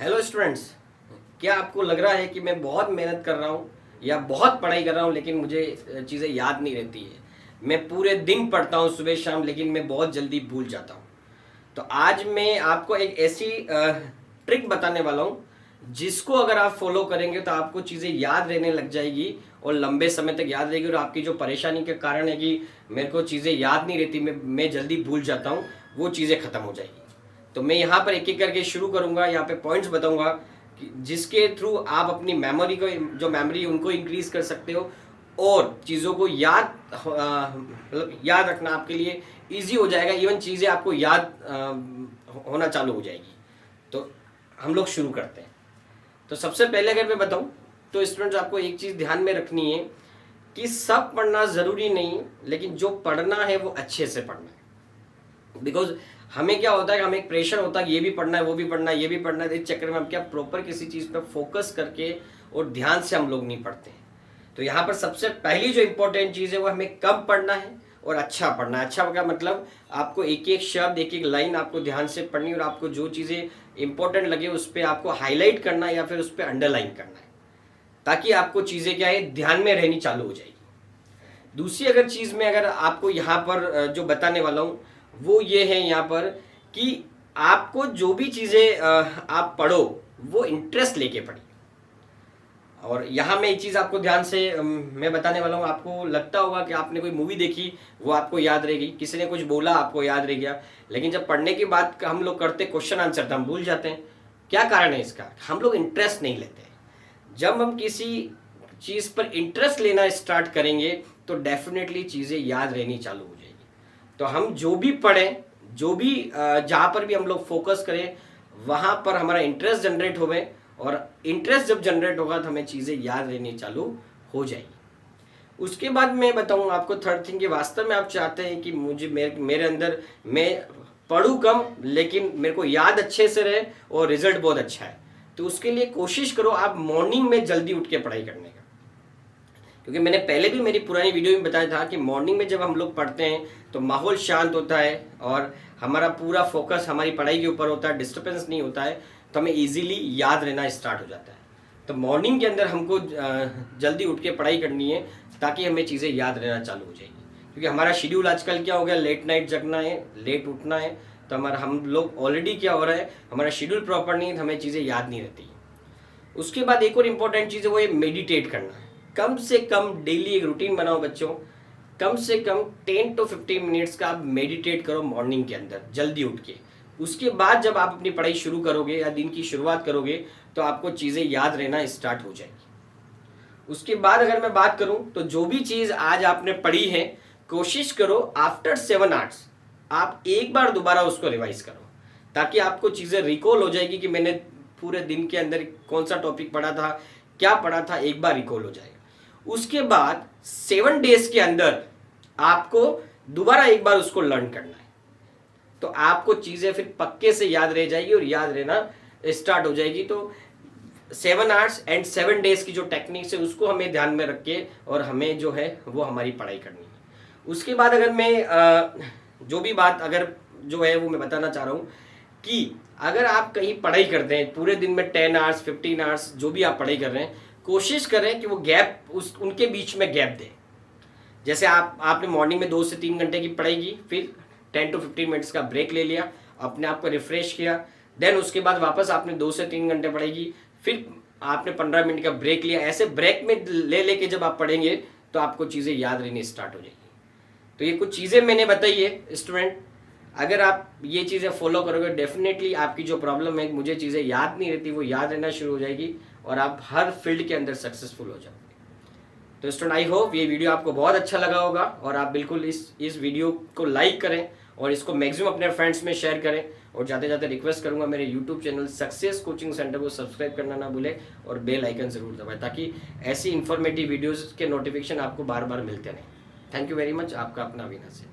Hello students, क्या आपको लग रहा है कि मैं बहुत मेहनत कर रहा हूँ या बहुत पढ़ाई कर रहा हूँ लेकिन मुझे चीज़ें याद नहीं रहती है। मैं पूरे दिन पढ़ता हूँ सुबह शाम लेकिन मैं बहुत जल्दी भूल जाता हूँ। तो आज मैं आपको एक ऐसी ट्रिक बताने वाला हूँ जिसको अगर आप फॉलो करेंगे तो आपको चीज़ें याद रहने लग जाएगी और लंबे समय तक याद रहेगी और आपकी जो परेशानी के कारण है कि मेरे को चीज़ें याद नहीं रहती, मैं जल्दी भूल जाता हूँ, वो चीज़ें ख़त्म हो जाएगी। तो मैं यहाँ पर एक एक करके शुरू करूँगा, यहाँ पे पॉइंट्स बताऊँगा कि जिसके थ्रू आप अपनी मेमोरी को जो मेमोरी उनको इंक्रीज कर सकते हो और चीज़ों को याद मतलब याद रखना आपके लिए इजी हो जाएगा। इवन चीज़ें आपको याद होना चालू हो जाएगी। तो हम लोग शुरू करते हैं। तो सबसे पहले अगर मैं बताऊं तो स्टूडेंट्स आपको एक चीज़ ध्यान में रखनी है कि सब पढ़ना ज़रूरी नहीं, लेकिन जो पढ़ना है वो अच्छे से पढ़ना है। बिकॉज हमें क्या होता है कि हमें एक प्रेशर होता है कि ये भी पढ़ना है, वो भी पढ़ना है, ये भी पढ़ना है। इस चक्कर में हम क्या प्रॉपर किसी चीज़ पर फोकस करके और ध्यान से हम लोग नहीं पढ़ते हैं। तो यहाँ पर सबसे पहली जो इंपॉर्टेंट चीज़ है वो हमें कम पढ़ना है और अच्छा पढ़ना है। अच्छा का मतलब आपको एक एक शब्द, एक एक लाइन आपको ध्यान से पढ़नी और आपको जो चीज़ें इंपॉर्टेंट लगे उस पर आपको हाईलाइट करना है या फिर उस पर अंडरलाइन करना है, ताकि आपको चीज़ें क्या है ध्यान में रहनी चालू हो जाएगी। दूसरी अगर चीज़ में अगर आपको यहाँ पर जो बताने वाला हूँ वो ये है यहाँ पर कि आपको जो भी चीज़ें आप पढ़ो वो इंटरेस्ट लेके पढ़िए। और यहाँ मैं एक चीज़ आपको ध्यान से मैं बताने वाला हूँ। आपको लगता होगा कि आपने कोई मूवी देखी वो आपको याद रहेगी, किसी ने कुछ बोला आपको याद रह गया, लेकिन जब पढ़ने की बात हम लोग करते क्वेश्चन आंसर तो हम भूल जाते हैं। क्या कारण है इसका? हम लोग इंटरेस्ट नहीं लेते। जब हम किसी चीज़ पर इंटरेस्ट लेना स्टार्ट करेंगे तो डेफिनेटली चीज़ें याद रहनी चालू हो जाएगी। तो हम जो भी पढ़ें, जो भी जहाँ पर भी हम लोग फोकस करें वहाँ पर हमारा इंटरेस्ट जनरेट होवे और इंटरेस्ट जब जनरेट होगा तो हमें चीज़ें याद रहनी चालू हो जाएगी। उसके बाद मैं बताऊँ आपको थर्ड थिंग कि वास्तव में आप चाहते हैं कि मुझे मेरे अंदर मैं पढ़ूँ कम लेकिन मेरे को याद अच्छे से रहे और रिजल्ट बहुत अच्छा है। तो उसके लिए कोशिश करो आप मॉर्निंग में जल्दी उठ के पढ़ाई करने का। क्योंकि मैंने पहले भी मेरी पुरानी वीडियो में बताया था कि मॉर्निंग में जब हम लोग पढ़ते हैं तो माहौल शांत होता है और हमारा पूरा फोकस हमारी पढ़ाई के ऊपर होता है, डिस्टर्बेंस नहीं होता है, तो हमें इजीली याद रहना स्टार्ट हो जाता है। तो मॉर्निंग के अंदर हमको जल्दी उठ के पढ़ाई करनी है ताकि हमें चीज़ें याद रहना चालू हो जाएगी। क्योंकि हमारा शेड्यूल आजकल क्या हो गया, लेट नाइट जगना है, लेट उठना है, तो हम लोग ऑलरेडी क्या हो रहा है, हमारा शेड्यूल प्रॉपर नहीं है, तो हमें चीज़ें याद नहीं रहती। उसके बाद एक और इम्पोर्टेंट चीज़ है वो ये मेडिटेट करना है। कम से कम डेली एक रूटीन बनाओ बच्चों, कम से कम 10 to 15 मिनट्स का आप मेडिटेट करो मॉर्निंग के अंदर जल्दी उठ के। उसके बाद जब आप अपनी पढ़ाई शुरू करोगे या दिन की शुरुआत करोगे तो आपको चीज़ें याद रहना स्टार्ट हो जाएगी। उसके बाद अगर मैं बात करूं तो जो भी चीज़ आज आपने पढ़ी है कोशिश करो आफ्टर 7 आवर्स आप एक बार दोबारा उसको रिवाइज करो, ताकि आपको चीज़ें रिकॉल हो जाएगी कि मैंने पूरे दिन के अंदर कौन सा टॉपिक पढ़ा था, क्या पढ़ा था, एक बार रिकॉल हो जाएगा। उसके बाद 7 डेज के अंदर आपको दोबारा एक बार उसको लर्न करना है, तो आपको चीज़ें फिर पक्के से याद रह जाएगी और याद रहना स्टार्ट हो जाएगी। तो 7 आवर्स एंड 7 डेज की जो टेक्निक्स है उसको हमें ध्यान में रख के और हमें जो है वो हमारी पढ़ाई करनी है। उसके बाद अगर मैं जो भी बात अगर जो है वो मैं बताना चाह रहा हूँ कि अगर आप कहीं पढ़ाई करते हैं पूरे दिन में 10 आवर्स 15 आवर्स जो भी आप पढ़ाई कर रहे हैं, कोशिश करें कि वो गैप उनके बीच में गैप दें। जैसे आपने मॉर्निंग में 2 से 3 घंटे की पढ़ाई की, फिर 10 to 15 मिनट्स का ब्रेक ले लिया, अपने आप को रिफ्रेश किया, देन उसके बाद वापस आपने 2 से 3 घंटे पढ़ाई की, फिर आपने 15 मिनट का ब्रेक लिया। ऐसे ब्रेक में ले लेके जब आप पढ़ेंगे तो आपको चीज़ें याद रहनी स्टार्ट हो जाएगी। तो ये कुछ चीज़ें मैंने बताई है स्टूडेंट, अगर आप ये चीज़ें फॉलो करोगे डेफिनेटली आपकी जो प्रॉब्लम है मुझे चीज़ें याद नहीं रहती वो याद रहना शुरू हो जाएगी और आप हर फील्ड के अंदर सक्सेसफुल हो जाओगे। तो स्टूडेंट आई होप ये वीडियो आपको बहुत अच्छा लगा होगा और आप बिल्कुल इस वीडियो को लाइक करें और इसको मैक्सिमम अपने फ्रेंड्स में शेयर करें। और जाते जाते रिक्वेस्ट करूंगा मेरे YouTube channel success coaching centre को सब्सक्राइब करना ना भूलें और बेल आइकन ज़रूर दबाएं ताकि ऐसी इन्फॉर्मेटिव वीडियोज़ के नोटिफिकेशन आपको बार बार मिलते रहें। Thank you very much. आपका अपना अविनाश है।